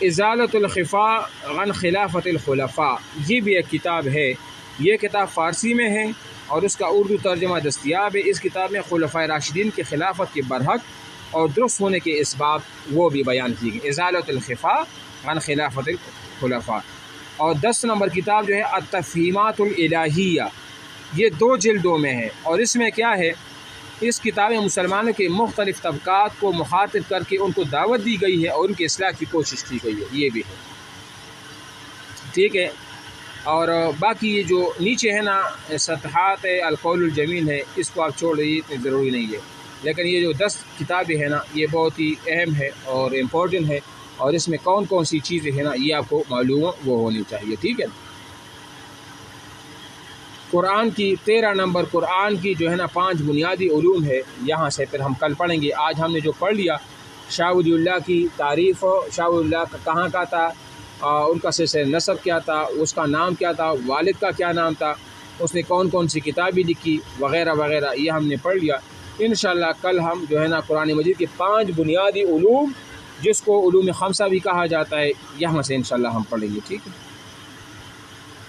ازالۃ الخفا عن خلافت الخلفاء، یہ بھی ایک کتاب ہے، یہ کتاب فارسی میں ہے اور اس کا اردو ترجمہ دستیاب ہے۔ اس کتاب میں خلفائے راشدین کی خلافت کے برحق اور درست ہونے کے اسباب وہ بھی بیان کی گئی، ازالۃ الخفا عن خلافت الخلفاء۔ اور 10 نمبر کتاب جو ہے التفہیمات الالہیہ، یہ 2 جلدوں میں ہے، اور اس میں کیا ہے، اس کتاب میں مسلمانوں کے مختلف طبقات کو مخاطب کر کے ان کو دعوت دی گئی ہے اور ان کی اصلاح کی کوشش کی گئی ہے، یہ بھی ہے، ٹھیک ہے۔ اور باقی یہ جو نیچے ہے نا صفحات القول الجمیل ہے، اس کو آپ چھوڑ دیجیے، اتنی ضروری نہیں ہے، لیکن یہ جو 10 کتابیں ہیں نا یہ بہت ہی اہم ہے اور امپورٹنٹ ہے، اور اس میں کون کون سی چیزیں ہیں نا یہ آپ کو معلوم وہ ہونی چاہیے، ٹھیک ہے۔ قرآن کی 13 نمبر قرآن کی جو ہے نا 5 بنیادی علوم ہے، یہاں سے پھر ہم کل پڑھیں گے۔ آج ہم نے جو پڑھ لیا شاہ ولی اللہ کی تعریف، شاہ ولی اللہ کہاں کا تھا، ان کا سلسلہ نسب کیا تھا، اس کا نام کیا تھا، والد کا کیا نام تھا، اس نے کون کون سی کتابیں لکھی وغیرہ وغیرہ، یہ ہم نے پڑھ لیا۔ انشاءاللہ کل ہم جو ہے نا قرآن مجید کے 5 بنیادی علوم، جس کو علوم خمسہ بھی کہا جاتا ہے، یہاں سے انشاءاللہ ہم پڑھیں گے، ٹھیک ہے۔